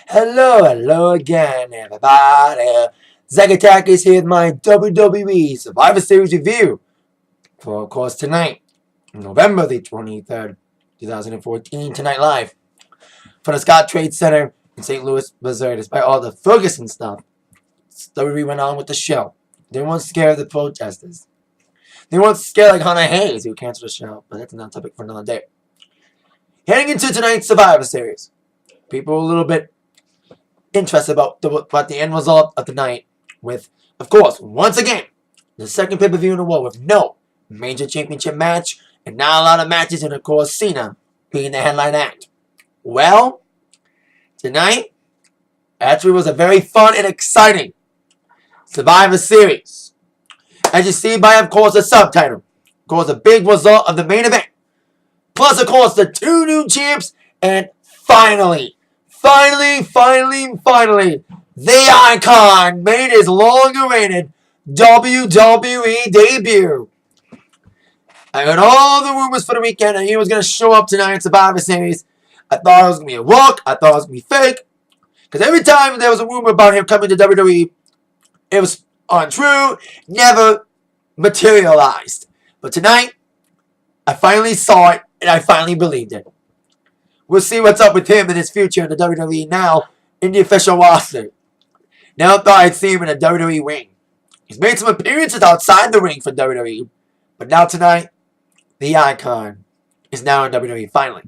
Hello again, everybody. Zack Attack is here with my WWE Survivor Series review for, of course, tonight, November the 23rd, 2014, tonight live from the Scott Trade Center in St. Louis, Missouri. Despite all the Ferguson stuff, WWE went on with the show. They weren't scared of the protesters. They weren't scared like Hannah Hayes, who canceled the show, but that's another topic for another day. Heading into tonight's Survivor Series, people are a little bit interested about the end result of the night with, of course, once again, the second pay-per-view in a row with no major championship match and not a lot of matches, and of course Cena being the headline act. Well, tonight actually was a very fun and exciting Survivor Series. As you see by, of course, the subtitle, of course, a big result of the main event, plus, of course, the two new champs, and finally, the Icon made his long-awaited WWE debut. I heard all the rumors for the weekend that he was going to show up tonight in Survivor Series. I thought it was going to be a walk. I thought it was going to be fake. Because every time there was a rumor about him coming to WWE, it was untrue, never materialized. But tonight, I finally saw it, and I finally believed it. We'll see what's up with him in his future in the WWE now in the official roster. Now I thought I'd see him in a WWE ring. He's made some appearances outside the ring for WWE. But now tonight, the Icon is now in WWE finally.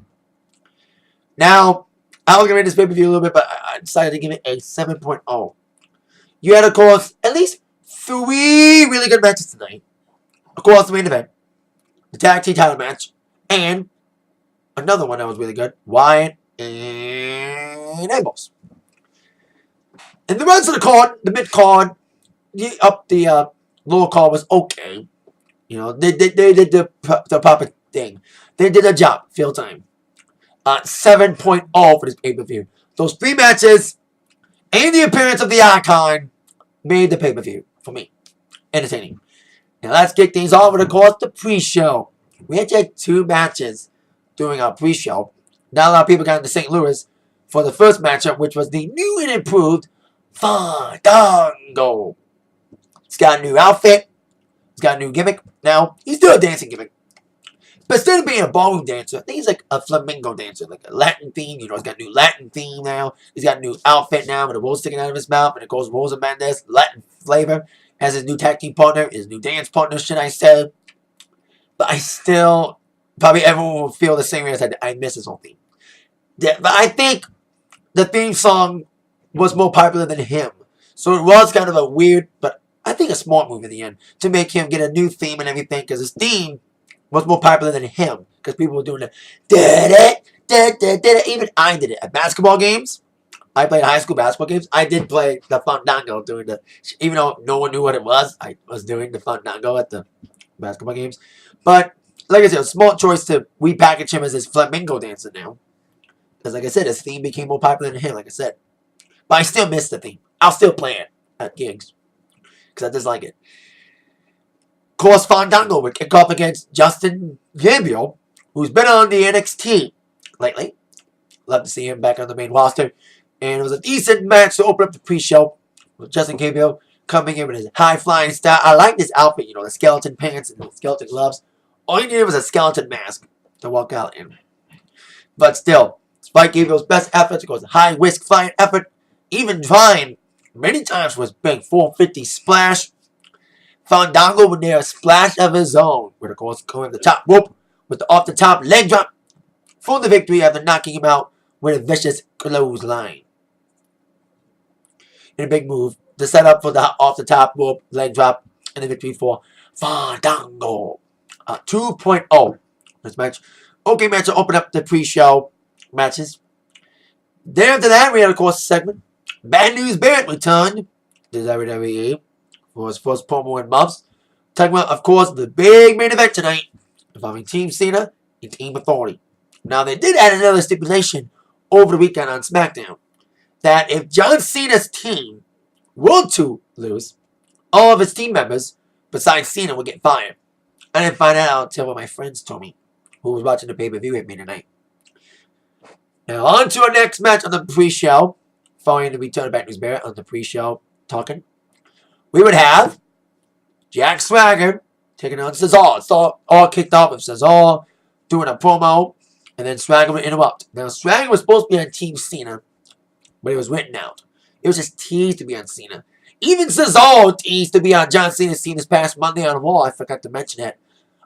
Now, I was going to rate this pay-per-view a little bit, but I decided to give it a 7.0. You had, of course, at least 3 really good matches tonight. Of course, the main event, the tag team title match, and another one that was really good, Wyatt and Ambrose. And the rest of the card, the mid-card, the lower card was okay. You know, they did the proper thing. They did a job, field time. 7.0 for this pay-per-view. Those 3 matches and the appearance of the Icon made the pay-per-view for me entertaining. Now let's kick things off with, of course, the pre-show. We had 2 matches during our pre-show. Not a lot of people got into St. Louis for the first matchup, which was the new and improved Fandango. He's got a new outfit. He's got a new gimmick. Now, he's still a dancing gimmick. But instead of being a ballroom dancer, I think he's like a flamenco dancer, like a Latin theme. You know, he's got a new Latin theme now. He's got a new outfit now with a rose sticking out of his mouth. And of course, Rosa Mendes, Latin flavor. Has his new tag team partner, his new dance partner, should I say. But I still, probably everyone will feel the same way as I miss his whole theme. But I think the theme song was more popular than him. So it was kind of a weird, but I think a smart move in the end to make him get a new theme and everything, because his theme was more popular than him, because people were doing the da-da-da-da-da-da. Even I did it at basketball games. I played high school basketball games. I did play the Fandango doing the, even though no one knew what it was, I was doing the Fandango at the basketball games. But like I said, a smart choice to repackage him as his flamenco dancer now, because like I said, his theme became more popular than him, like I said. But I still miss the theme. I'll still play it at gigs, because I just like it. Of course, Fandango would kick off against Justin Gabriel, who's been on the NXT lately. Love to see him back on the main roster. And it was a decent match to open up the pre-show with Justin Gabriel coming in with his high-flying style. I like this outfit, you know, the skeleton pants and the skeleton gloves. All you needed was a skeleton mask to walk out in. But still, despite Gabriel's best efforts, of course, high-risk flying effort, even trying many times for his big 450 splash, Fandango would near a splash of his own, with, of course, going the top rope with the off-the-top leg drop for the victory after knocking him out with a vicious clothesline. In a big move to set up for the off-the-top rope leg drop and the victory for Fandango. 2.0 this match. Okay, match to open up the pre-show matches. Then after that, we had, of course, a segment. Bad News Barrett returned to WWE for his first promo in months. Talking about, of course, the big main event tonight involving Team Cena and Team Authority. Now, they did add another stipulation over the weekend on SmackDown, that if John Cena's team were to lose, all of his team members, besides Cena, would get fired. I didn't find that out until my friends told me, who was watching the pay-per-view with me tonight. Now, on to our next match on the pre-show. following the return of Bad News Barrett on the pre-show talking, we would have Jack Swagger taking on Cesaro. It's all kicked off with Cesaro doing a promo, and then Swagger would interrupt. Now, Swagger was supposed to be on Team Cena, but it was written out. It was just teased to be on Cena. Even Cesaro teased to be on John Cena's team this past Monday on Raw. I forgot to mention it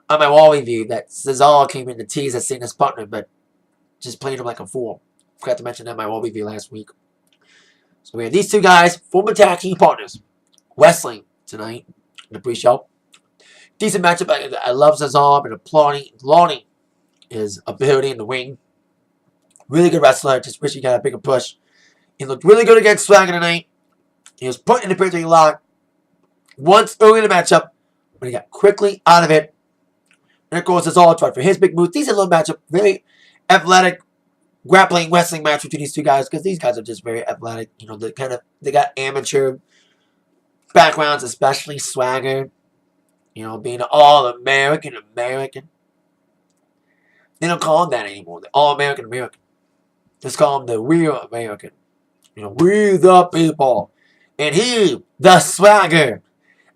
on my Raw review that Cesaro came in to tease as Cena's partner, but just played him like a fool. Forgot to mention that in my Raw review last week. So we have these two guys, former tag team partners, wrestling tonight in the pre-show. Decent matchup. I love Cesaro and applauding his ability in the ring. Really good wrestler. Just wish he got a bigger push. He looked really good against Swagger tonight. He was put in the victory lock once early in the matchup, but he got quickly out of it. And of course, Cesaro tried for his big move. Decent little matchup. Very athletic, grappling, wrestling match between these two guys, because these guys are just very athletic. You know, they got amateur backgrounds, especially Swagger. You know, being an all-American American. They don't call him that anymore. The all-American American. Just call him the real American. You know, we the people. And he, the Swagger,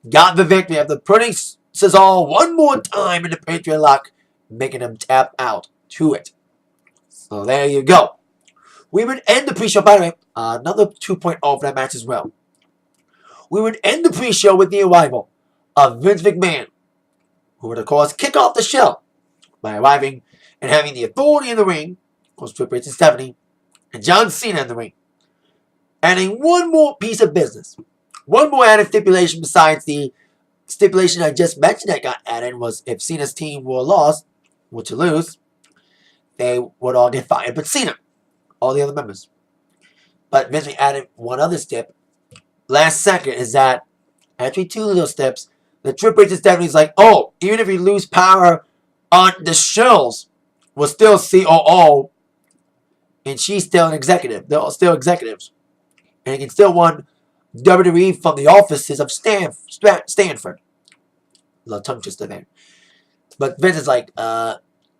got the victory after putting Cesaro one more time in the Patriot Lock, making him tap out to it. So there you go. We would end the pre-show, by the way, another 2.0 for that match as well. We would end the pre-show with the arrival of Vince McMahon, who would, of course, kick off the show by arriving and having the Authority in the ring, of course, Triple H and Stephanie, and John Cena in the ring. Adding one more piece of business. One more added stipulation besides the stipulation I just mentioned that got added was if Cena's team were lost, were to lose, they would all get fired but Cena. All the other members. But Vince added one other step. Last second is that, actually two little steps, the Triple H and Stephanie's like, oh, even if you lose power on the shows, we're still COO, and she's still an executive. They're all still executives. And he can still run WWE from the offices of Stanford. A little tongue twister there. But Vince is like, if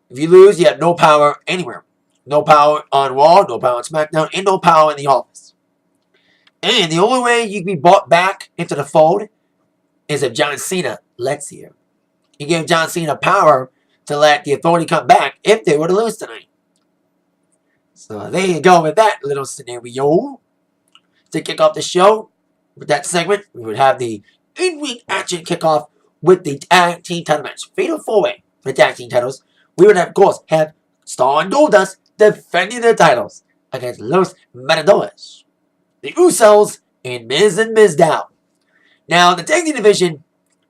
you lose, you have no power anywhere. No power on Raw, no power on SmackDown, and no power in the office. And the only way you can be brought back into the fold is if John Cena lets you. He gave John Cena power to let the Authority come back if they were to lose tonight. So there you go with that little scenario. To kick off the show, with that segment, we would have the in-ring action kickoff with the tag team title match. Fatal 4-way for the tag team titles. We would, of course, have Star and Goldust defending their titles against Los Matadores, the Usos, and Miz and Mizdow. Now, the tag team division,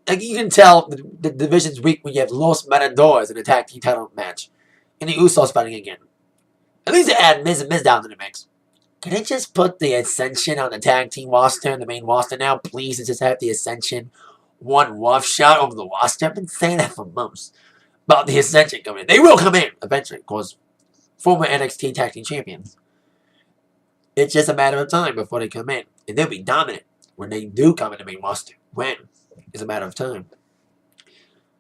like you can tell, the division's weak when you have Los Matadores in a tag team title match, and the Usos fighting again. At least they add Miz and Mizdow to the mix. Can I just put the Ascension on the tag team roster, the main roster now, please, and just have the Ascension one rough shot over the roster? I've been saying that for months about the Ascension coming in. They will come in eventually, of course. Former NXT Tag Team Champions. It's just a matter of time before they come in. And they'll be dominant when they do come in the main roster. When? It's a matter of time.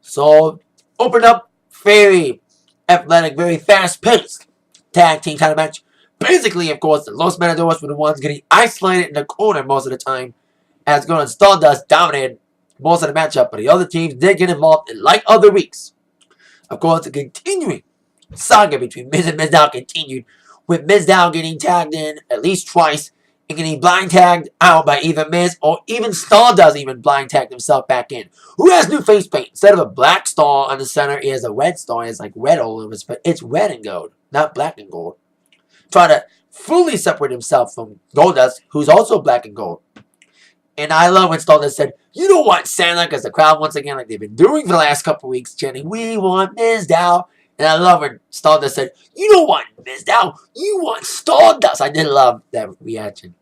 So, open up, very athletic, very fast-paced tag team title match. Basically, of course, the Los Matadores were the ones getting isolated in the corner most of the time, as Golden Stardust dominated most of the matchup, but the other teams did get involved in like other weeks. Of course, the continuing saga between Miz and Mizdow continued, with Mizdow getting tagged in at least twice and getting blind tagged out by either Miz or even Stardust even blind tagged himself back in. Who has new face paint? Instead of a black star on the center, he has a red star. It's like red all over, but it's red and gold, not black and gold. Trying to fully separate himself from Goldust, who's also black and gold. And I love when Stardust said, you don't want Santa, because the crowd, once again, like they've been doing for the last couple of weeks, chanting, we want Mizdow. And I love when Stardust said, you don't want Mizdow, you want Stardust. I did love that reaction.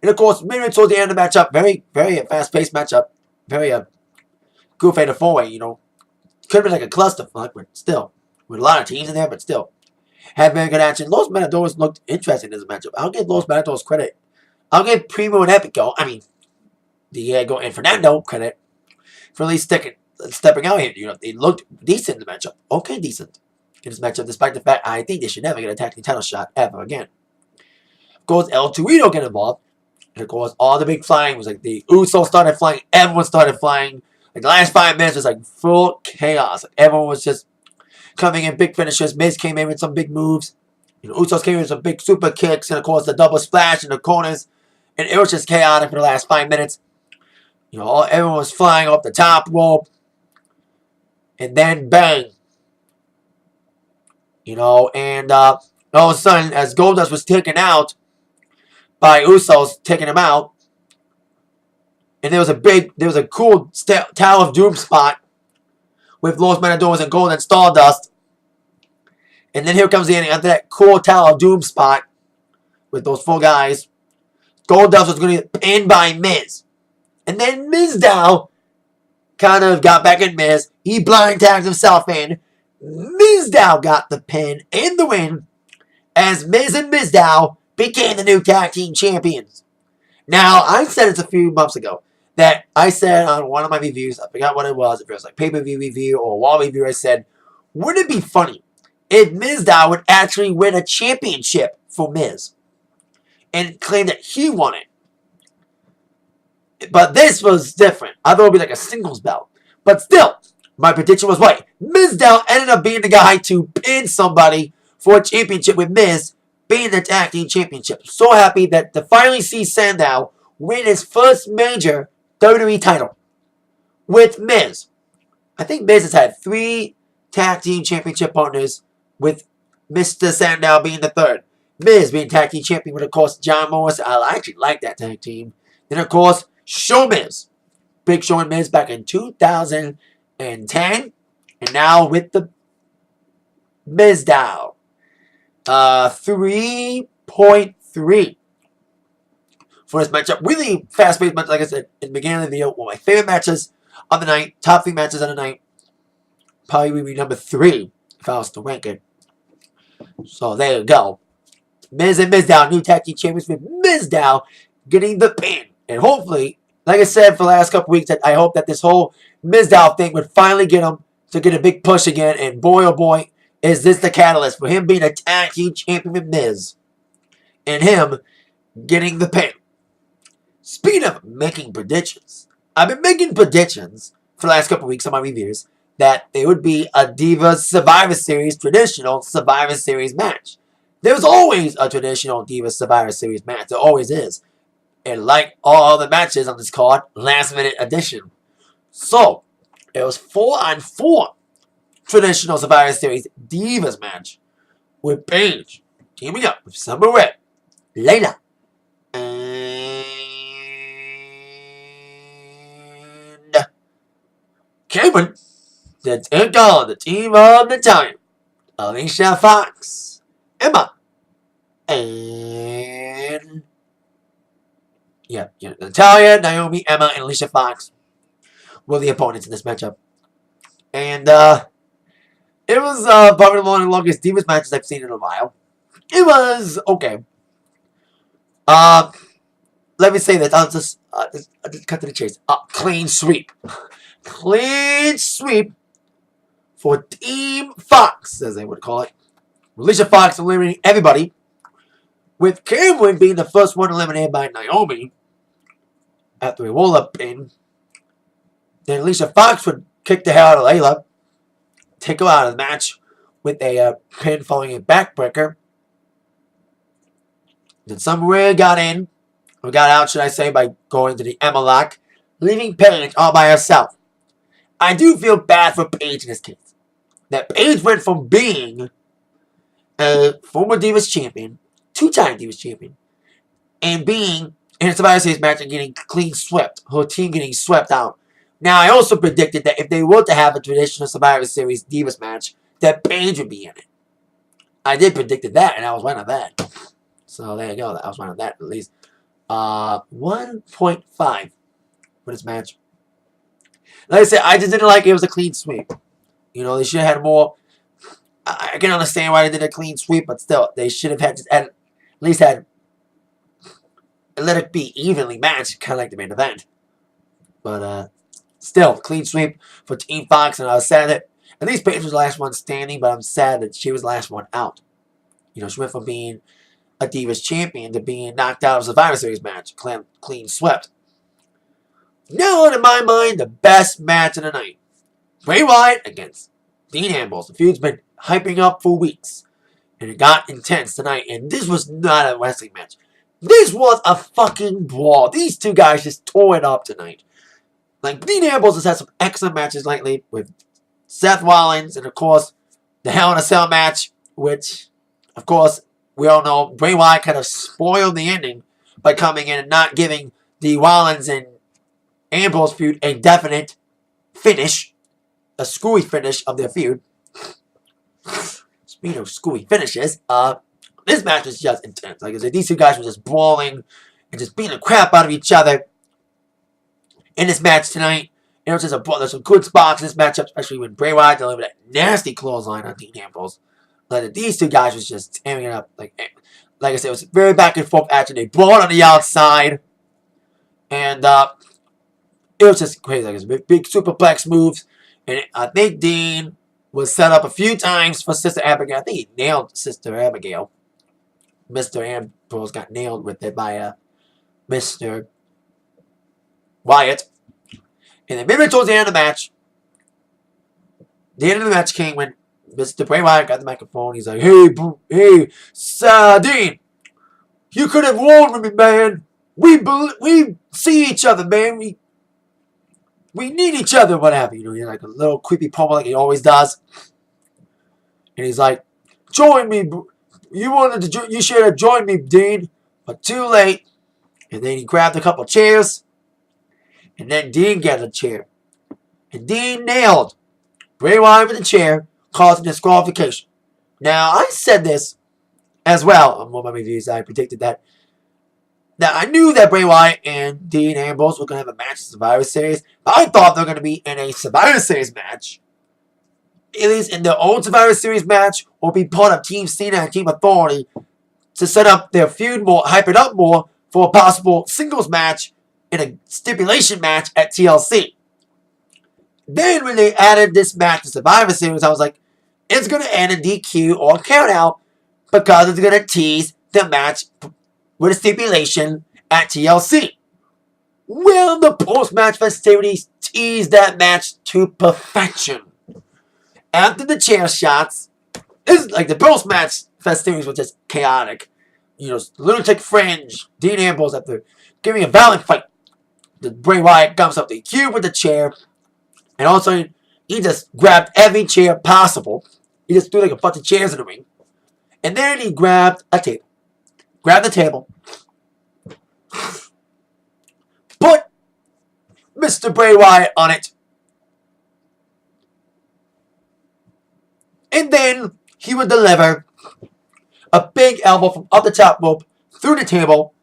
And of course, midway towards the end of the matchup, very, very fast-paced matchup. Very good fatal 4-way, you know. Could have been like a clusterfuck, but still. With a lot of teams in there, but still. Had very good action. Los Matadores looked interesting in this matchup. I'll give Los Matadores credit. I'll give Primo and Diego and Fernando credit for at least stepping out here. You know, they looked decent in the matchup. Okay, decent in this matchup, despite the fact I think they should never get a tag team title shot ever again. Of course, El Torito get involved. And of course, all the big flying was like the Usos started flying. Everyone started flying. Like the last 5 minutes was like full chaos. Like, everyone was just coming in big finishes. Miz came in with some big moves. Usos came in with some big super kicks. And of course, the double splash in the corners. And it was just chaotic for the last 5 minutes. Everyone was flying off the top rope. And then bang. And all of a sudden, as Goldust was taken out by Usos, taking him out, and there was a cool Tower of Doom spot with Los Matadores and Gold and Stardust. And then here comes the ending after that cool Tower of Doom spot with those 4 guys. Goldust was going to get pinned by Miz. And then Mizdow kind of got back at Miz. He blind tagged himself in. Mizdow got the pin and the win as Miz and Mizdow became the new tag team champions. Now, I said this a few months ago that I said on one of my reviews, I forgot what it was, if it was like pay-per-view review or wall review, I said, wouldn't it be funny if Mizdow would actually win a championship for Miz and claim that he won it? But this was different. I thought it would be like a singles belt. But still, my prediction was right. Mizdow ended up being the guy to pin somebody for a championship with Miz being the tag team championship. So happy that to finally see Sandow win his first major WWE title with Miz. I think Miz has had 3 tag team championship partners with Mr. Sandow being the 3rd. Miz being tag team champion with, of course, John Morris. I actually like that tag team. Then, of course, Show Miz. Big Show and Miz back in 2010. And now with the Mizdow. 3.3 for this matchup. Really fast-paced match, like I said in the beginning of the video. One of my favorite matches of the night. Top 3 matches of the night. Probably would be number 3 if I was to rank it. So there you go. Miz and Mizdow, new tag team champions with Mizdow getting the pin. And hopefully, like I said for the last couple weeks, I hope that this whole Mizdow thing would finally get him to get a big push again. And boy, oh boy, is this the catalyst for him being a tag team champion with Miz. And him getting the pin. Speaking of making predictions, I've been making predictions for the last couple weeks on my reviews that there would be a Divas Survivor Series traditional Survivor Series match. There's always a traditional Divas Survivor Series match. There always is. And like all the matches on this card, last minute edition. So, it was 4-on-4 traditional Survivor Series Divas match with Paige teaming up with Summer Rae, Layla, and Cameron to take on the team of Natalya, Alicia Fox, Emma, and Natalya, Naomi, Emma, and Alicia Fox were the opponents in this matchup. And it was probably one of the longest Divas matches I've seen in a while. It was okay. Let me say this. I'll just cut to the chase. Clean sweep. Clean sweep for Team Fox, as they would call it. Alicia Fox eliminating everybody, with Cameron being the first one eliminated by Naomi after a roll-up pin. Then Alicia Fox would kick the hell out of Layla, take her out of the match with a pin following a backbreaker. Then Summer Rae got in, or got out, should I say, by going to the Emma lock, leaving Paige all by herself. I do feel bad for Paige in this case. That Paige went from being a former Divas champion, 2-time Divas champion, and being in a Survivor Series match and getting clean swept, her team getting swept out. Now, I also predicted that if they were to have a traditional Survivor Series Divas match, that Paige would be in it. I did predict that, and I was right on that. So, there you go. I was right on that, at least. 1.5 for this match. Like I said, I just didn't like it was a clean sweep. They should have had more. I can understand why they did a clean sweep, but still, they should have had at least had let it be evenly matched, kind of like the main event. But still, clean sweep for Team Fox, and I was sad that at least Paige was the last one standing, but I'm sad that she was the last one out. She went from being a Divas champion to being knocked out of a Survivor Series match. Clean swept. Now, in my mind, the best match of the night. Bray Wyatt against Dean Ambrose. The feud's been hyping up for weeks. And it got intense tonight. And this was not a wrestling match. This was a fucking brawl. These two guys just tore it up tonight. Like, Dean Ambrose has had some excellent matches lately with Seth Rollins. And, of course, the Hell in a Cell match. Which, of course, we all know Bray Wyatt kind of spoiled the ending by coming in and not giving the Rollins and Ambrose feud a definite finish. A screwy finish of their feud. Speaking of screwy finishes, this match was just intense. Like I said, these two guys were just brawling and just beating the crap out of each other in this match tonight. It was just there's some good spots in this matchup, especially when Bray Wyatt delivered that nasty clothesline on Dean Ambrose. Like these two guys was just tearing it up. Like I said, it was a very back and forth action. They brawled on the outside, and it was just crazy. Like it was big superplex moves, and I think Dean was set up a few times for Sister Abigail. I think he nailed Sister Abigail. Mr. Ambrose got nailed with it by Mr. Wyatt. And then maybe towards the end of the match, came when Mr. Bray Wyatt got the microphone. He's like, hey, Dean, you could have warned me, man. We see each other, man. We need each other, what have you. He's like a little creepy promo like he always does. And he's like, join me. You should have joined me, Dean. But too late. And then he grabbed a couple chairs. And then Dean got a chair. And Dean nailed Bray Wyatt with the chair, causing disqualification. Now, I said this as well on one of my reviews. I predicted that. Now, I knew that Bray Wyatt and Dean Ambrose were going to have a match in Survivor Series. But I thought they were going to be in a Survivor Series match. At least in their own Survivor Series match. Or be part of Team Cena and Team Authority. To set up their feud more, hype it up more. For a possible singles match. In a stipulation match at TLC. Then when they added this match to Survivor Series, I was like, it's going to end in DQ or count out. Because it's going to tease the match with a stipulation at TLC. Well, the post-match festivities teased that match to perfection. After the chair shots, the post-match festivities were just chaotic. Lunatic Fringe, Dean Ambrose after giving a valiant fight. The Bray Wyatt comes up the cube with the chair. And also, he just grabbed every chair possible. He just threw like a bunch of chairs in the ring. And then he grabbed a table. Grabbed the table. Put Mr. Bray Wyatt on it. And then he would deliver a big elbow from up the top rope through the table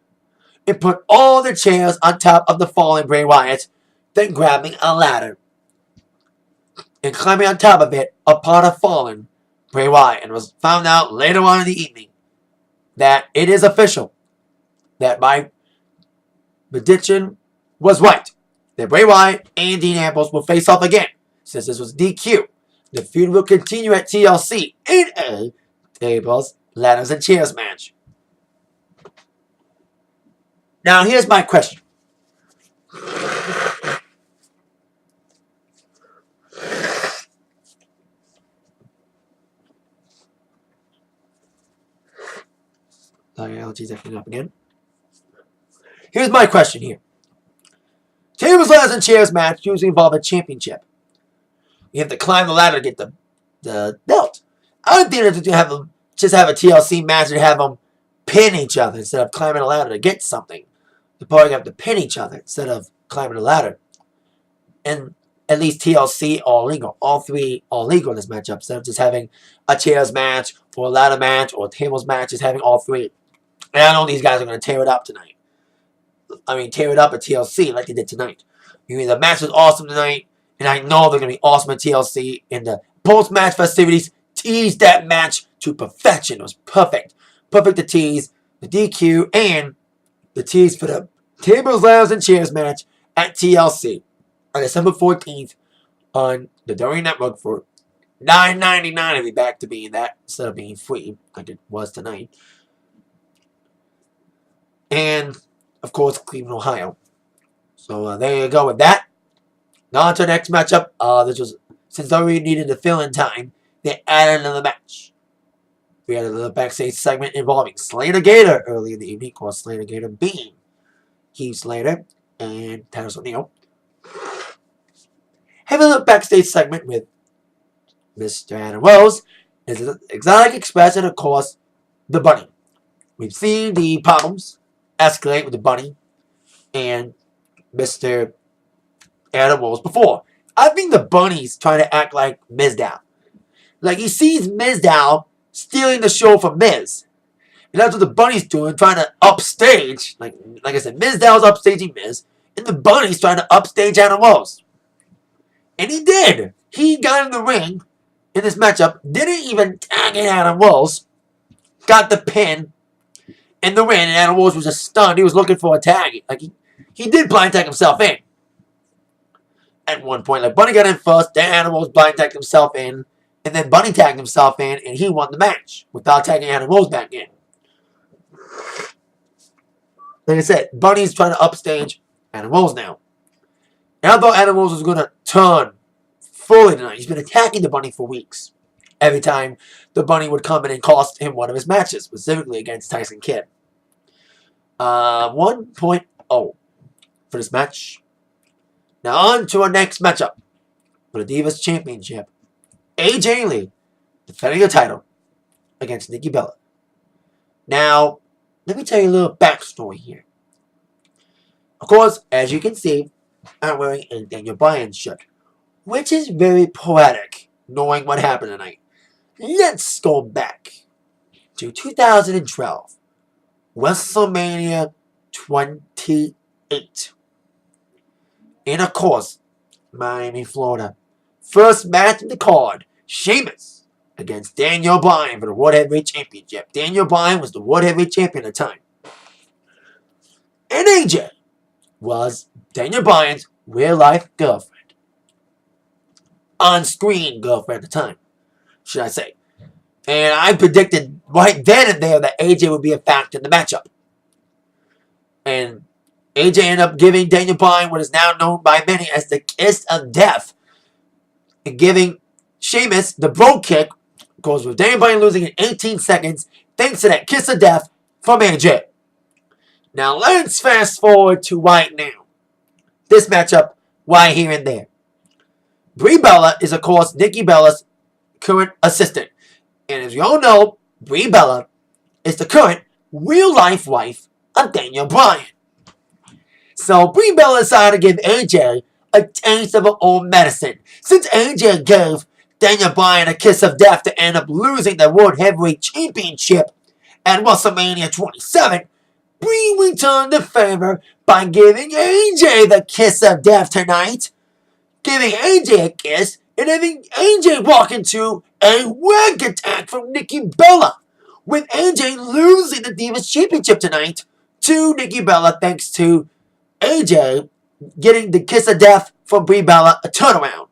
and put all the chairs on top of the fallen Bray Wyatt, then grabbing a ladder and climbing on top of it upon a fallen Bray Wyatt. And it was found out later on in the evening that it is official that my prediction was right. That Bray Wyatt and Dean Ambrose will face off again. Since this was DQ, the feud will continue at TLC in a tables, ladders, and chairs match. Now, here's my question. Sorry, allergies acting up again. Here's my question here. Tables, ladders, and chairs match usually involve a championship. You have to climb the ladder to get the belt. I don't think that to have them just have a TLC match and have them pin each other instead of climbing a ladder to get something. They probably have to pin each other instead of climbing a ladder. And at least TLC all legal. All three are legal in this matchup instead of just having a chairs match or a ladder match or a tables match, just having all three. And I know these guys are going to tear it up tonight. Tear it up at TLC like they did tonight. The match was awesome tonight, and I know they're going to be awesome at TLC. And the post-match festivities teased that match to perfection. It was perfect. Perfect to tease the DQ and the tease for the tables, ladders, and chairs match at TLC on December 14th on the WWE Network for $9.99. It'll be back to being that instead of being free like it was tonight. and, of course, Cleveland, Ohio. So there you go with that. Now on to the next matchup. This was, since WWE needed to fill in time, they added another match. We had a little backstage segment involving Slater GATOR early in the evening, called Slater GATOR being Heath Slater and Titus O'Neil. Have a little backstage segment with Mr. Ambrose, his Exotic Express, and of course, the Bunny. We've seen the problems escalate with the Bunny and Mr. Ambrose before. I think the Bunny's trying to act like Mizdow. Like, he sees Mizdow stealing the show from Miz. And that's what the Bunny's doing, trying to upstage. Like I said, Mizdow's upstaging Miz, and the Bunny's trying to upstage Ambrose. And he did. He got in the ring in this matchup, didn't even tag in Ambrose, got the pin in the ring, and Ambrose was just stunned. He was looking for a tag. Like, he did blind tag himself in. At one point, like, Bunny got in first, then Ambrose blind tagged himself in, and then Bunny tagged himself in, and he won the match without tagging Ambrose back in. Like I said, Bunny's trying to upstage Ambrose now. And I thought Ambrose was going to turn fully tonight. He's been attacking the Bunny for weeks. Every time the Bunny would come in and cost him one of his matches, specifically against Tyson Kidd. 1.0 for this match. Now on to our next matchup for the Divas Championship. AJ Lee defending the title against Nikki Bella. Now, let me tell you a little backstory here. Of course, as you can see, I'm wearing a Daniel Bryan shirt, which is very poetic, knowing what happened tonight. Let's go back to 2012, WrestleMania 28. And of course, Miami, Florida. First match in the card, Sheamus against Daniel Bryan for the World Heavyweight Championship. Daniel Bryan was the World Heavyweight Champion at the time. And AJ was Daniel Bryan's real-life girlfriend. On-screen girlfriend at the time, should I say. And I predicted right then and there that AJ would be a factor in the matchup. And AJ ended up giving Daniel Bryan what is now known by many as the Kiss of Death. And giving Sheamus the Bro Kick, goes with Daniel Bryan losing in 18 seconds thanks to that Kiss of Death from AJ. Now let's fast forward to right now. This matchup, right here and there. Brie Bella is, of course, Nikki Bella's current assistant. And as you all know, Brie Bella is the current real-life wife of Daniel Bryan. So Brie Bella decided to give AJ a taste of her own medicine. Since AJ gave Daniel Bryan a kiss of death to end up losing the World Heavyweight Championship at WrestleMania 27, Brie returned the favor by giving AJ the kiss of death tonight. Giving AJ a kiss and having AJ walk into a whack attack from Nikki Bella. With AJ losing the Divas Championship tonight to Nikki Bella thanks to AJ getting the kiss of death from Brie Bella, a turnaround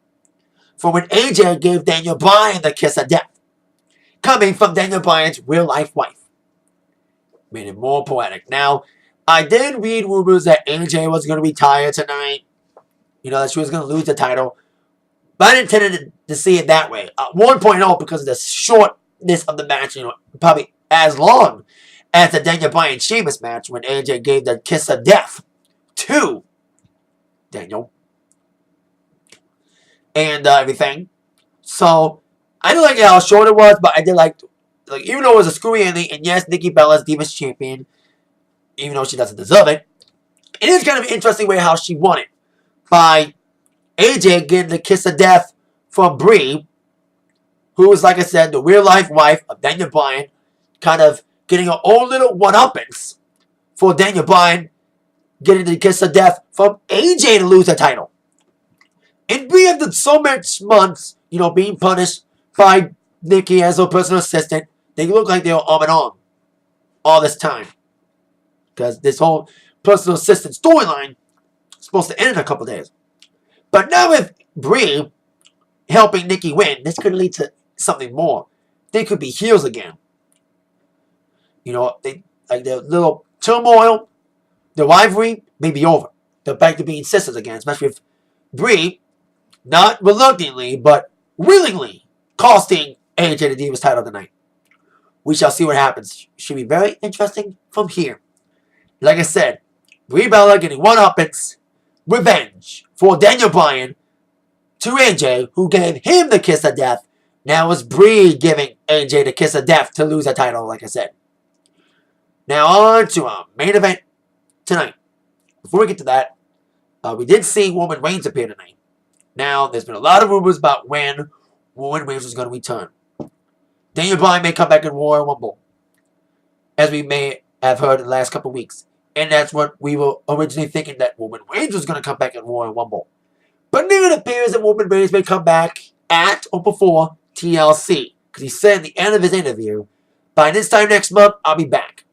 from when AJ gave Daniel Bryan the kiss of death, coming from Daniel Bryan's real-life wife. Made it more poetic. Now, I did read rumors that AJ was going to retire tonight. You know, that she was going to lose the title. But I didn't intend to see it that way. 1.0 because of the shortness of the match, you know, probably as long as the Daniel Bryan Sheamus match when AJ gave the kiss of death to Daniel and everything. So I didn't like how short it was, but I did like even though it was a screwy ending, and yes, Nikki Bella's Divas Champion, even though she doesn't deserve it, it is kind of an interesting way how she won it by AJ getting the kiss of death from Brie, who is, like I said, the real-life wife of Daniel Bryan, kind of getting her own little one-uppings for Daniel Bryan getting the kiss of death from AJ to lose the title. And Brie, after so much months, you know, being punished by Nikki as her personal assistant, they look like they were arm in arm all this time. Because this whole personal assistant storyline is supposed to end in a couple days. But now with Brie helping Nikki win, this could lead to something more. They could be heels again. You know, they like the little turmoil the rivalry may be over. They're back to being sisters again, especially with Brey, not reluctantly, but willingly, costing AJ the Divas title tonight. We shall see what happens. Should be very interesting from here. Like I said, Brie Bella getting one-uppance, revenge for Daniel Bryan to AJ, who gave him the kiss of death. Now it's Brie giving AJ the kiss of death to lose the title, like I said. Now on to our main event tonight. Before we get to that, we did see Roman Reigns appear tonight. Now, there's been a lot of rumors about when Roman Reigns was going to return. Daniel Bryan may come back in Royal Rumble, as we may have heard in the last couple of weeks. And that's what we were originally thinking, that Roman Reigns was going to come back in Royal Rumble. But now it appears that Roman Reigns may come back at or before TLC. Because he said at the end of his interview, by this time next month, I'll be back.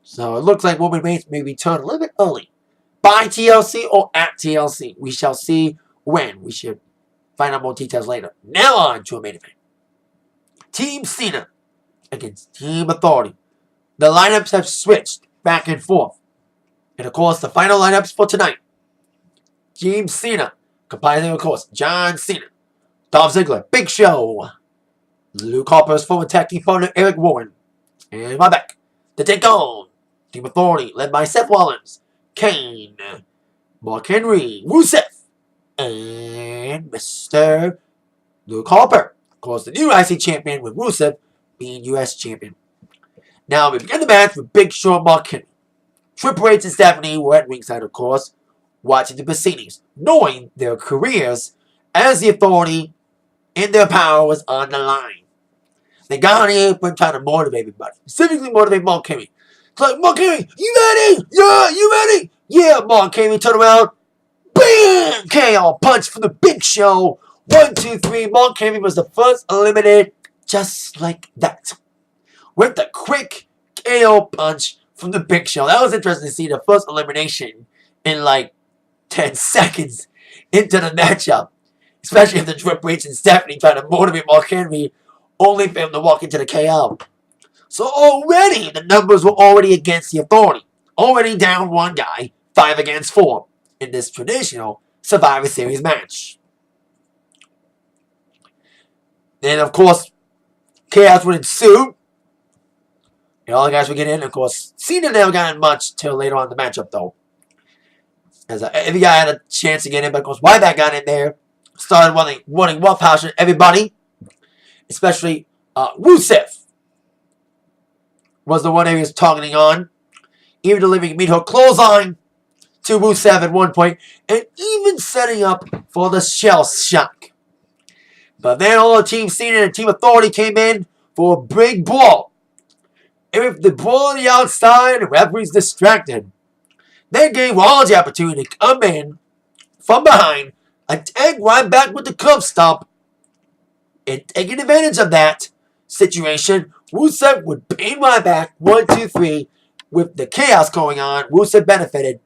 So it looks like Roman Reigns may return a little bit early. By TLC or at TLC. We shall see when. We should find out more details later. Now on to a main event. Team Cena against Team Authority. The lineups have switched back and forth. And of course, the final lineups for tonight. Team Cena, comprising of course John Cena, Dolph Ziggler, Big Show, Luke Harper's former tag team partner Eric Rowan, and Ryback to take on Team Authority, led by Seth Rollins, Kane, Mark Henry, Rusev, and Mr. Luke Harper. Of course, the new IC champion with Rusev being US champion. Now, we begin the match with Big Show and Mark Henry. Triple H and Stephanie were at ringside, of course, watching the proceedings, knowing their careers as the Authority and their power was on the line. They got on the apron trying to motivate everybody, specifically motivate Mark Henry. It's like, Mark Henry, you ready? Yeah, you ready? Yeah, Mark Henry, turn around. Bam! KO punch from the Big Show. 1, 2, 3. Mark Henry was the first eliminated just like that. With the quick KO punch from the Big Show. That was interesting to see the first elimination in like 10 seconds into the matchup. Especially if the Triple H and Stephanie trying to motivate Mark Henry, only for him to walk into the KO. So already, the numbers were already against the Authority. Already down one guy, 5 against 4, in this traditional Survivor Series match. Then, of course, chaos would ensue. And all the guys would get in. Of course, Cena never got in much till later on in the matchup, though. As every guy had a chance to get in, but of course, Wyatt got in there. Started wanting roughhouse everybody. Especially Rusev was the one he was targeting on. Even delivering Mizdow clothesline to Rusev at one point. And even setting up for the shell shock. But then all the Team Cena and Team Authority came in for a big brawl. And with the brawl on the outside, the referee's distracted. They gave Rollins the opportunity to come in from behind, attack right back with the curb stomp, and taking advantage of that situation, Rusev would pin right back, 1, 2, 3, with the chaos going on. Rusev benefited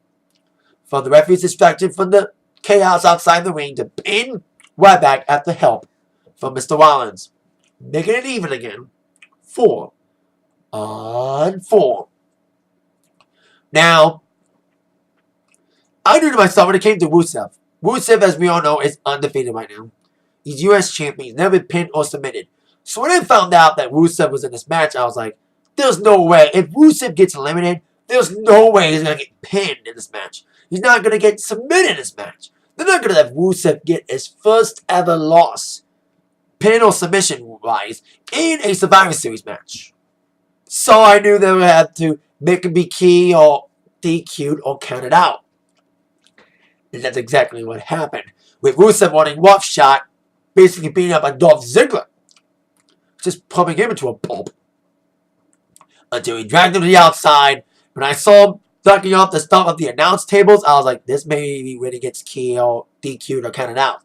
from the referee's distraction from the chaos outside the ring to pin right back after help from Mr. Rollins, making it even again, 4 on 4. Now, I knew to myself when it came to Rusev. Rusev, as we all know, is undefeated right now. He's US champion. He's never been pinned or submitted. So when I found out that Rusev was in this match, I was like, there's no way. If Rusev gets eliminated, there's no way he's going to get pinned in this match. He's not going to get submitted in this match. They're not going to have Rusev get his first ever loss, pin or submission-wise, in a Survivor Series match. So I knew they would have to make him be key or DQ'd or counted out. And that's exactly what happened. With Rusev wanting rough shot, basically beating up on Dolph Ziggler. Just pumping him into a pulp. Until he dragged him to the outside. When I saw him ducking off the stuff of the announce tables, I was like, this may be when he gets key or DQ'd or counted out.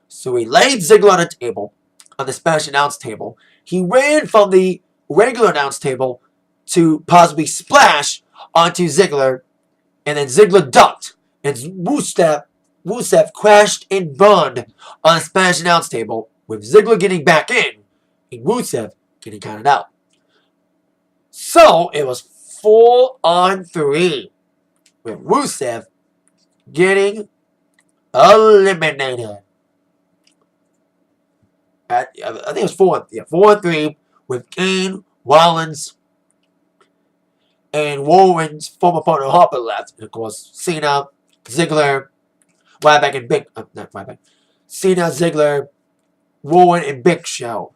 So he laid Ziggler on the table, on the Spanish announce table. He ran from the regular announce table to possibly splash onto Ziggler. And then Ziggler ducked. And Rusev crashed and burned on the Spanish announce table, with Ziggler getting back in and Rusev getting counted out. So it was 4 on 3 with Rusev getting eliminated. I think it was 4-3 with Kane, Rollins, and Warren's former partner Harper left. And of course, Cena, Ziggler, Wyatt and not Wyatt. Cena, Ziggler, Warren, and Big Show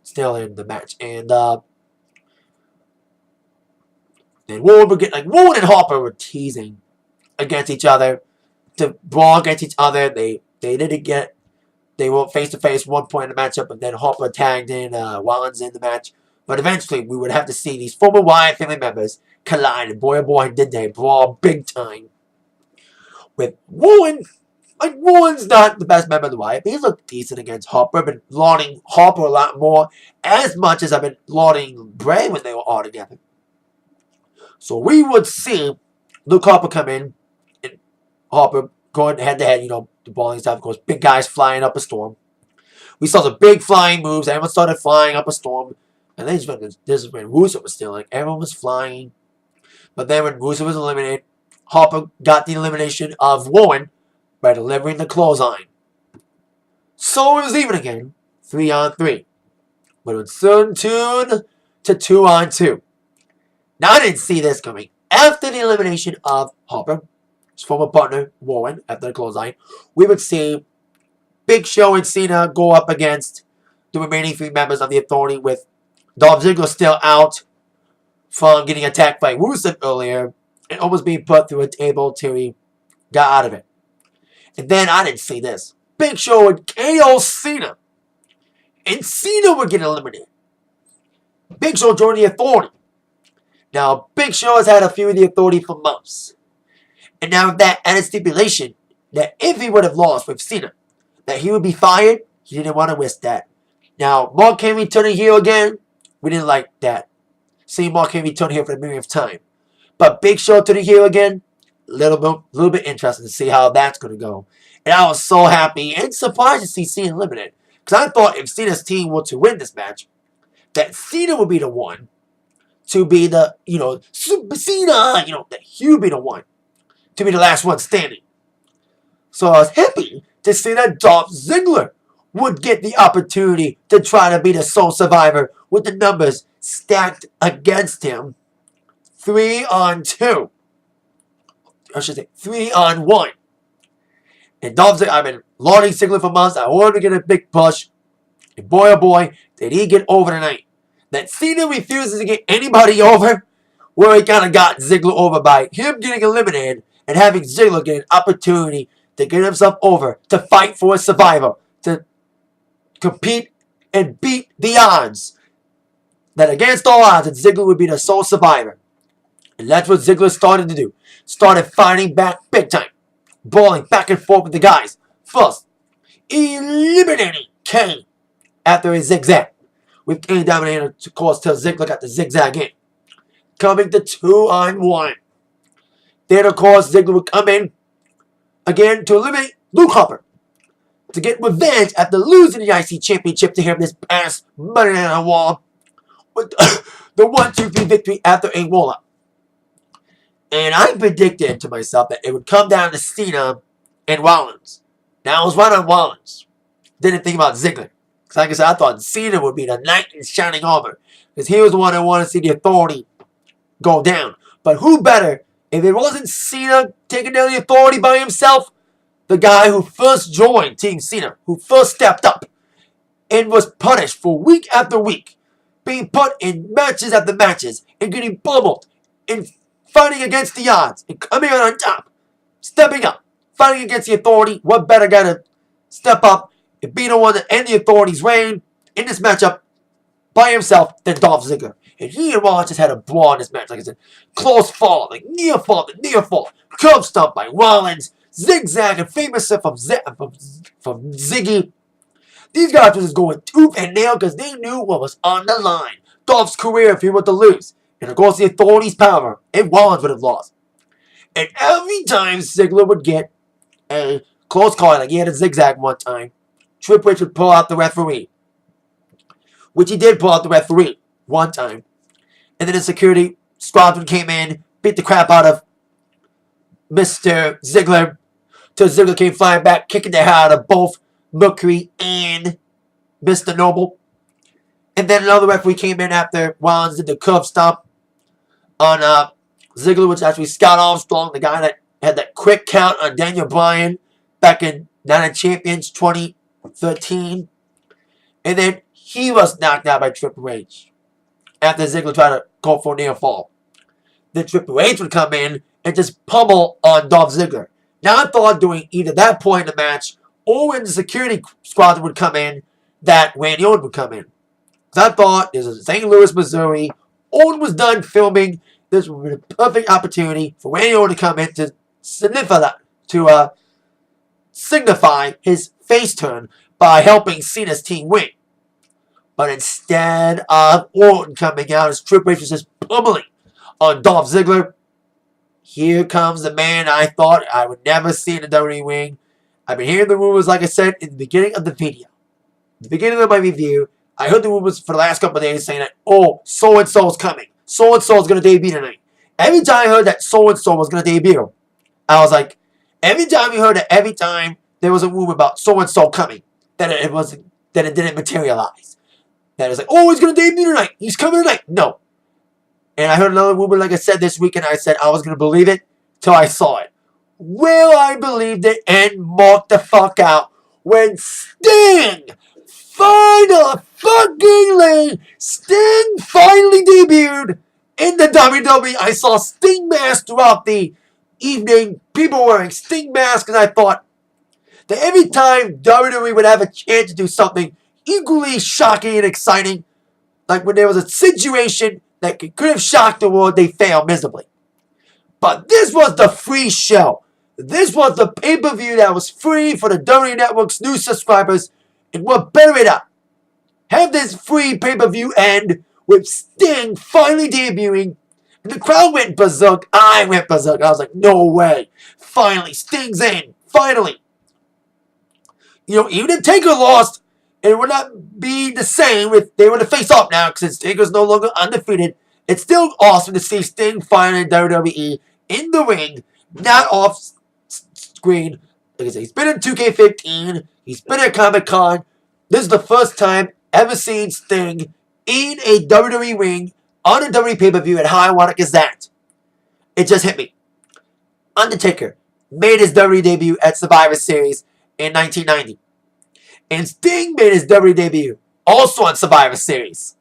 still in the match. And then Warren and Harper were teasing against each other to brawl against each other. They were face to face one point in the matchup, and then Harper tagged in Rollins in the match. But eventually, we would have to see these former Wyatt family members collide, and boy oh boy did they brawl big time. With Warren, Warren's not the best member of the Wyatt, but he looked decent against Harper. I've been lauding Harper a lot more, as much as I've been lauding Brey when they were all together. So we would see Luke Harper come in, and Harper going head to head, the brawling stuff. Of course, big guys flying up a storm. We saw the big flying moves. Everyone started flying up a storm. And this is when Rusev was still everyone was flying. But then when Rusev was eliminated, Harper got the elimination of Warren by delivering the clothesline. So it was even again, 3-on-3. But it would soon tune to 2-on-2. Now I didn't see this coming. After the elimination of Harper, his former partner Warren, after the clothesline, we would see Big Show and Cena go up against the remaining 3 members of the Authority, with Dolph Ziggler still out from getting attacked by Rusev earlier and almost being put through a table till he got out of it. And then I didn't see this. Big Show would KO Cena, and Cena would get eliminated. Big Show joined the Authority. Now, Big Show has had a feud with the Authority for months. And now that added stipulation that if he would have lost with Cena, that he would be fired. He didn't want to risk that. Now, Mark Henry turning heel again, we didn't like that. Seeing Mark Henry turn heel for the millionth time. But Big Show turning heel again, a little bit interesting to see how that's going to go. And I was so happy and surprised to see Cena eliminated. Because I thought if Cena's team were to win this match, that Cena would be the one to be the, Super Cena, that he would be the one to be the last one standing. So I was happy to see that Dolph Ziggler would get the opportunity to try to be the sole survivor with the numbers stacked against him. 3-on-2. I should say 3-on-1. And Dolph Ziggler, I've been lauding Ziggler for months. I wanted to get a big push. And boy, oh boy, did he get over tonight. That Cena refuses to get anybody over, where he kind of got Ziggler over by him getting eliminated and having Ziggler get an opportunity to get himself over, to fight for a survivor, to compete and beat the odds. That against all odds, that Ziggler would be the sole survivor. And that's what Ziggler started to do. Started fighting back big time. Brawling back and forth with the guys. First, eliminating Kane after a zigzag. With Kane dominating, of course, till Ziggler got the zigzag in. Coming to 2-on-1. Then, of course, Ziggler would come in again to eliminate Luke Harper, to get revenge after losing the IC Championship to him this past Monday Night Raw with the 1-2-3 victory after a roll-up. And I predicted to myself that it would come down to Cena and Rollins. Now I was right on Rollins. Didn't think about Ziggler. Because like I said, I thought Cena would be the knight in shining armor. Because he was the one that wanted to see the Authority go down. But who better, if it wasn't Cena taking down the Authority by himself, the guy who first joined Team Cena, who first stepped up and was punished for week after week, being put in matches after matches, and getting pummeled, and fighting against the odds, and coming out on top, stepping up, fighting against the Authority. What better guy to step up and be the one to end the Authority's reign in this matchup by himself than Dolph Ziggler? And he and Rollins just had a brawl in this match. Like I said, close fall, near fall, curb stomp by Rollins, zigzag and famous from Ziggy. These guys were just going tooth and nail because they knew what was on the line. Dolph's career if he were to lose. And of course the Authority's power if Rollins would have lost. And every time Ziggler would get a close call, like he had a zigzag one time, Triple H would pull out the referee. Which he did pull out the referee one time. And then the security squadron came in, beat the crap out of Mr. Ziggler. Till Ziggler came flying back, kicking the hell out of both Mercury and Mr. Noble. And then another referee came in after Rollins did the curb stomp on Ziggler, which actually Scott Armstrong, the guy that had that quick count on Daniel Bryan back in Night of Champions 2013. And then he was knocked out by Triple H after Ziggler tried to go for a near fall. Then Triple H would come in and just pummel on Dolph Ziggler. Now I thought during either that point in the match or when the security squad would come in, that Randy Orton would come in. Because I thought this was St. Louis, Missouri. Orton was done filming. This would be a perfect opportunity for Randy Orton to come in to signify his face turn by helping Cena's team win. But instead of Orton coming out as Triple H was just pummeling on Dolph Ziggler, here comes the man I thought I would never see in the WWE ring. I've been hearing the rumors, like I said, in the beginning of the video. At the beginning of my review, I heard the rumors for the last couple of days saying that, oh, so-and-so is coming. So-and-so is going to debut tonight. Every time I heard that so-and-so was going to debut, I was like, every time you heard that, every time there was a rumor about so-and-so coming, that it didn't materialize. That it was like, oh, he's going to debut tonight. He's coming tonight. No. And I heard another rumor, like I said, this week, and I said I was going to believe it till I saw it. Well, I believed it and marked the fuck out when Sting finally debuted in the WWE. I saw Sting masks throughout the evening. People wearing Sting masks, and I thought that every time WWE would have a chance to do something equally shocking and exciting, like when there was a situation that could have shocked the world, they failed miserably. But this was the free show. This was the pay-per-view that was free for the WWE Network's new subscribers. And what better it up? Have this free pay-per-view end with Sting finally debuting. And the crowd went berserk. I went berserk. I was like, no way. Finally, Sting's in. Finally. You know, even if Taker lost, it would not be the same if they were to face off now, because Taker's no longer undefeated. It's still awesome to see Sting finally in WWE in the ring, not off screen. Like I said, he's been in 2K15. He's been at Comic-Con. This is the first time ever seen Sting in a WWE ring on a WWE pay-per-view, and how ironic is that? It just hit me. Undertaker made his WWE debut at Survivor Series in 1990. And Sting made his WWE debut also on Survivor Series.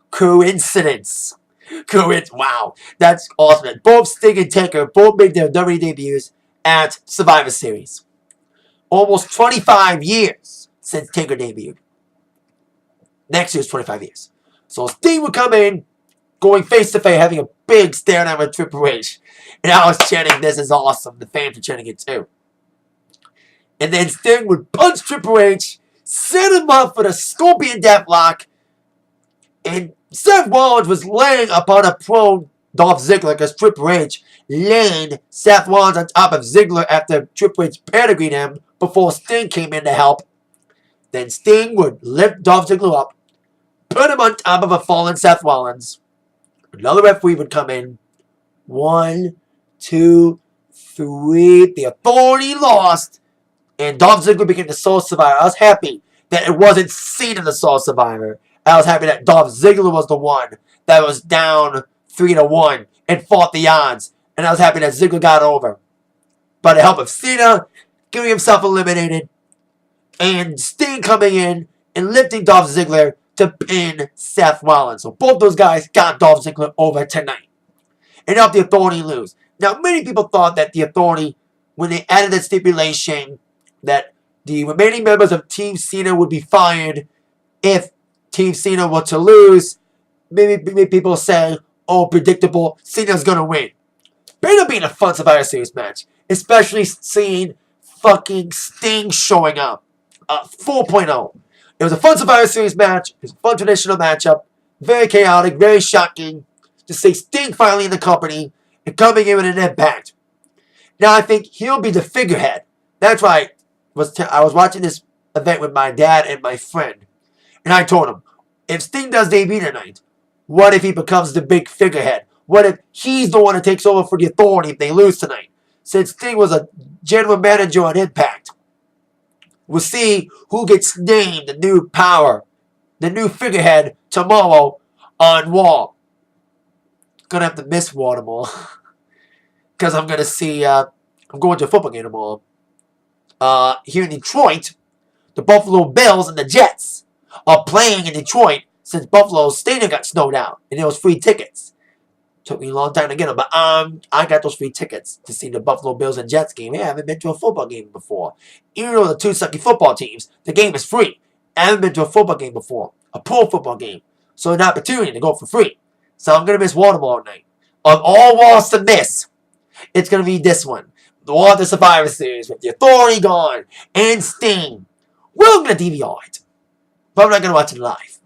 Coincidence. Wow, that's awesome. Both Sting and Taker both made their WWE debuts at Survivor Series. Almost 25 years since Taker debuted. Next year's 25 years. So Sting would come in, going face to face, having a big stare down with Triple H. And I was chanting, this is awesome. The fans were chanting it too. And then Sting would punch Triple H, set him up for the Scorpion Deathlock, and Seth Rollins was laying upon a prone Dolph Ziggler because Triple H laid Seth Rollins on top of Ziggler after Triple H pedigreed him before Sting came in to help. Then Sting would lift Dolph Ziggler up, put him on top of a fallen Seth Rollins. Another referee would come in. 1, 2, 3. The Authority lost. And Dolph Ziggler became the sole survivor. I was happy that it wasn't Cena the sole survivor. I was happy that Dolph Ziggler was the one that was down 3-1 and fought the odds. And I was happy that Ziggler got over. But the help of Cena getting himself eliminated, and Sting coming in and lifting Dolph Ziggler to pin Seth Rollins. So both those guys got Dolph Ziggler over tonight. And helped the Authority lose. Now, many people thought that the Authority, when they added that stipulation that the remaining members of Team Cena would be fired if Team Cena were to lose, maybe people say, oh, predictable, Cena's going to win. But it ended up being a fun Survivor Series match. Especially seeing fucking Sting showing up. 4.0. It was a fun Survivor Series match. It was a fun traditional matchup. Very chaotic, very shocking. To see Sting finally in the company and coming in with an impact. Now I think he'll be the figurehead. That's why I was watching this event with my dad and my friend. And I told him, if Sting does debut tonight, what if he becomes the big figurehead? What if he's the one that takes over for the Authority if they lose tonight? since Sting was a general manager on Impact. We'll see who gets named the new power, the new figurehead tomorrow on Raw. Gonna have to miss Raw tomorrow. Because I'm gonna see, I'm going to a football game tomorrow. Here in Detroit, the Buffalo Bills and the Jets are playing in Detroit since Buffalo's stadium got snowed out. And there was free tickets. Took me a long time to get them, but I got those free tickets to see the Buffalo Bills and Jets game. Hey, I haven't been to a football game before. Even though the two sucky football teams, the game is free. I haven't been to a football game before. A pro football game. So an opportunity to go for free. So I'm going to miss Raw tomorrow night. Of all Raws to miss, it's going to be this one. The Raw of the Survivor Series with the Authority gone and Sting. We're going to DVR it. But I'm not going to watch it live.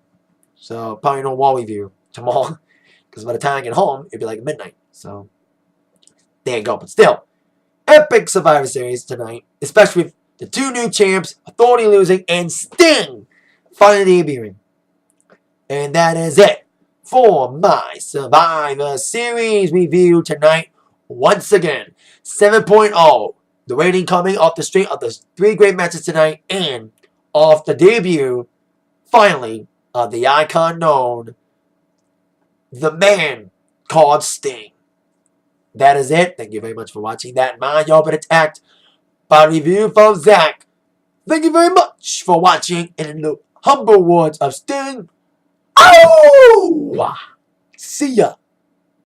So probably no Raw review tomorrow. Because by the time I get home, it'd be like midnight. So, there you go. But still, epic Survivor Series tonight. Especially with the two new champs, Authority losing, and Sting finally debuting. And that is it for my Survivor Series review tonight. Once again, 7.0. The rating coming off the straight of the three great matches tonight. And off the debut, finally, of the icon known, the man called Sting. That is it. Thank you very much for watching that. My y'all been attacked by review from Zach. Thank you very much for watching. And in the humble words of Sting, oh! See ya.